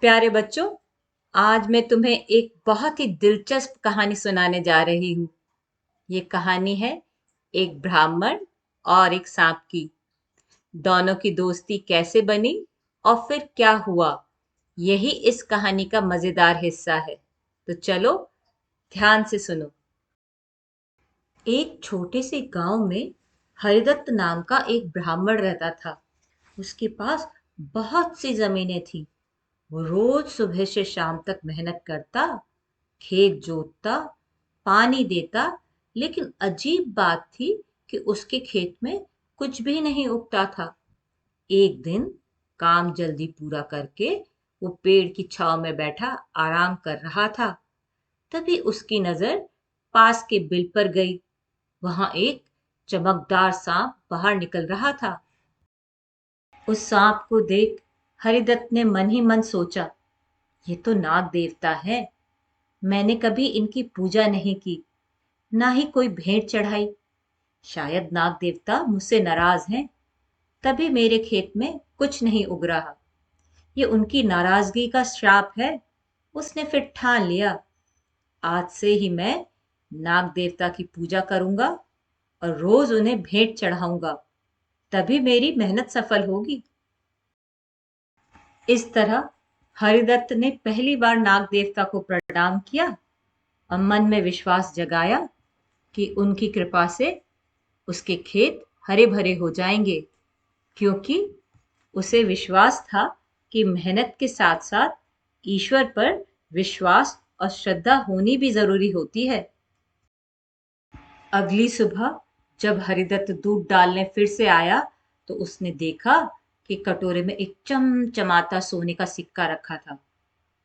प्यारे बच्चों, आज मैं तुम्हें एक बहुत ही दिलचस्प कहानी सुनाने जा रही हूँ। ये कहानी है एक ब्राह्मण और एक सांप की। दोनों की दोस्ती कैसे बनी और फिर क्या हुआ, यही इस कहानी का मजेदार हिस्सा है। तो चलो ध्यान से सुनो। एक छोटे से गांव में हरिदत्त नाम का एक ब्राह्मण रहता था। उसके पास बहुत सी जमीनें थी। वो रोज सुबह से शाम तक मेहनत करता, खेत जोतता, पानी देता, लेकिन अजीब बात थी कि उसके खेत में कुछ भी नहीं उगता था। एक दिन काम जल्दी पूरा करके वो पेड़ की छांव में बैठा आराम कर रहा था। तभी उसकी नजर पास के बिल पर गई। वहां एक चमकदार सांप बाहर निकल रहा था। उस सांप को देख हरिदत्त ने मन ही मन सोचा, ये तो नाग देवता है। मैंने कभी इनकी पूजा नहीं की, ना ही कोई भेंट चढ़ाई। शायद नाग देवता मुझसे नाराज हैं, तभी मेरे खेत में कुछ नहीं उग रहा। ये उनकी नाराजगी का श्राप है। उसने फिर ठान लिया, आज से ही मैं नाग देवता की पूजा करूंगा और रोज उन्हें भेंट चढ़ाऊंगा, तभी मेरी मेहनत सफल होगी। इस तरह हरिदत्त ने पहली बार नाग देवता को प्रणाम किया और मन में विश्वास जगाया कि उनकी कृपा से उसके खेत हरे भरे हो जाएंगे, क्योंकि उसे विश्वास था कि मेहनत के साथ साथ ईश्वर पर विश्वास और श्रद्धा होनी भी जरूरी होती है। अगली सुबह जब हरिदत्त दूध डालने फिर से आया, तो उसने देखा कि कटोरे में एक चमचमाता सोने का सिक्का रखा था।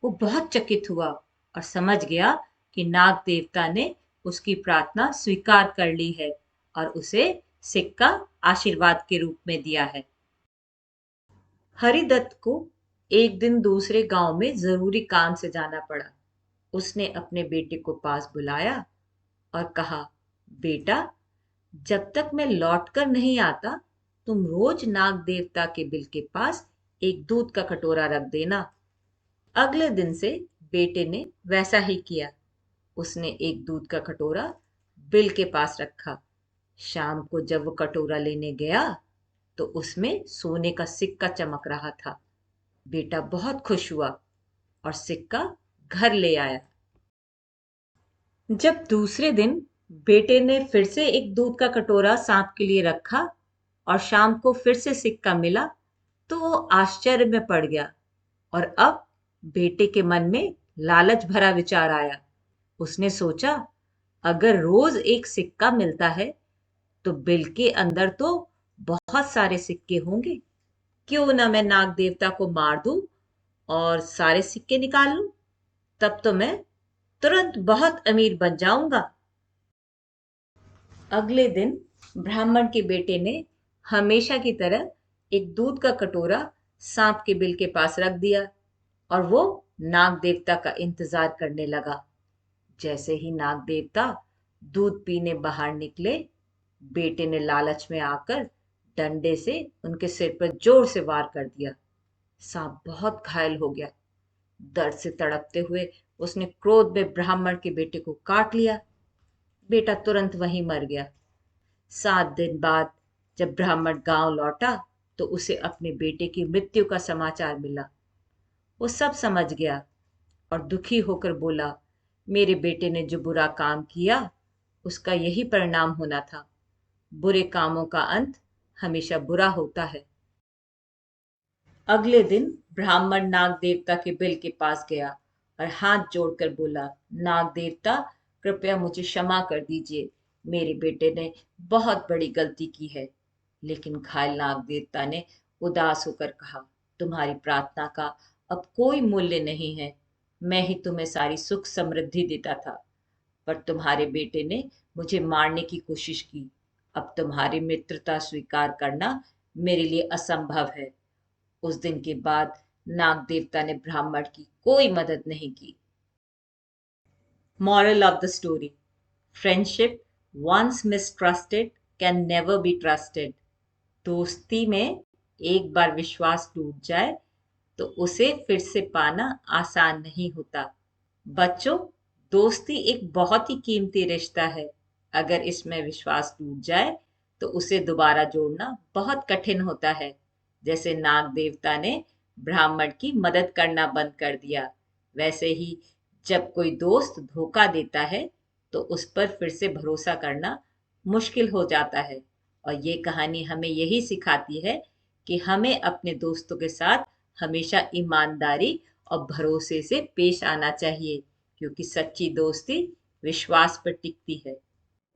वो बहुत चकित हुआ और समझ गया कि नाग देवता ने उसकी प्रार्थना स्वीकार कर ली है और उसे सिक्का आशीर्वाद के रूप में दिया है। हरिदत्त को एक दिन दूसरे गांव में जरूरी काम से जाना पड़ा। उसने अपने बेटे को पास बुलाया और कहा, बेटा, जब तक मैं लौट कर नहीं आता, तुम रोज नाग देवता के बिल के पास एक दूध का कटोरा रख देना। अगले दिन से बेटे ने वैसा ही किया। उसने एक दूध का कटोरा बिल के पास रखा। शाम को जब वो कटोरा लेने गया, तो उसमें सोने का सिक्का चमक रहा था। बेटा बहुत खुश हुआ और सिक्का घर ले आया। जब दूसरे दिन बेटे ने फिर से एक दूध का कटोरा सांप के लिए रखा और शाम को फिर से सिक्का मिला, तो वो आश्चर्य में पड़ गया। और अब बेटे के मन में लालच भरा विचार आया। उसने सोचा, अगर रोज एक सिक्का मिलता है, तो बिल के अंदर तो बहुत सारे सिक्के होंगे। क्यों ना मैं नाग देवता को मार दूं और सारे सिक्के निकाल लूं। तब तो मैं तुरंत बहुत अमीर बन जाऊंगा। अगले दिन ब्राह्मण के बेटे ने हमेशा की तरह एक दूध का कटोरा सांप के बिल के पास रख दिया और वो नाग देवता का इंतजार करने लगा। जैसे ही नाग देवता दूध पीने बाहर निकले, बेटे ने लालच में आकर डंडे से उनके सिर पर जोर से वार कर दिया। सांप बहुत घायल हो गया। दर्द से तड़पते हुए उसने क्रोध में ब्राह्मण के बेटे को काट लिया। बेटा तुरंत वहीं मर गया। 7 दिन बाद जब ब्राह्मण गांव लौटा, तो उसे अपने बेटे की मृत्यु का समाचार मिला। वो सब समझ गया और दुखी होकर बोला, मेरे बेटे ने जो बुरा काम किया, उसका यही परिणाम होना था। बुरे कामों का अंत हमेशा बुरा होता है। अगले दिन ब्राह्मण नाग देवता के बिल के पास गया और हाथ जोड़कर बोला, नाग देवता, कृपया मुझे क्षमा कर दीजिए। मेरे बेटे ने बहुत बड़ी गलती की है। लेकिन घायल नाग देवता ने उदास होकर कहा, तुम्हारी प्रार्थना का अब कोई मूल्य नहीं है। मैं ही तुम्हें सारी सुख समृद्धि देता था, पर तुम्हारे बेटे ने मुझे मारने की कोशिश की। अब तुम्हारी मित्रता स्वीकार करना मेरे लिए असंभव है। उस दिन के बाद नाग देवता ने ब्राह्मण की कोई मदद नहीं की। Moral of the story: Friendship once mistrusted can never be trusted. दोस्ती में एक बार विश्वास टूट जाए, तो उसे फिर से पाना आसान नहीं होता। बच्चों, दोस्ती एक बहुत ही कीमती रिश्ता है। अगर इसमें विश्वास टूट जाए तो उसे दोबारा जोड़ना बहुत कठिन होता है। जैसे नाग देवता ने ब्राह्मण की मदद करना बंद कर दिया, वैसे ही जब कोई दोस्त धोखा देता है तो उस पर फिर से भरोसा करना मुश्किल हो जाता है। और ये कहानी हमें यही सिखाती है कि हमें अपने दोस्तों के साथ हमेशा ईमानदारी और भरोसे से पेश आना चाहिए, क्योंकि सच्ची दोस्ती विश्वास पर टिकती है।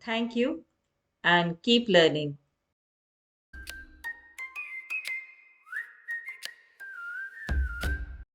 Thank you and keep learning.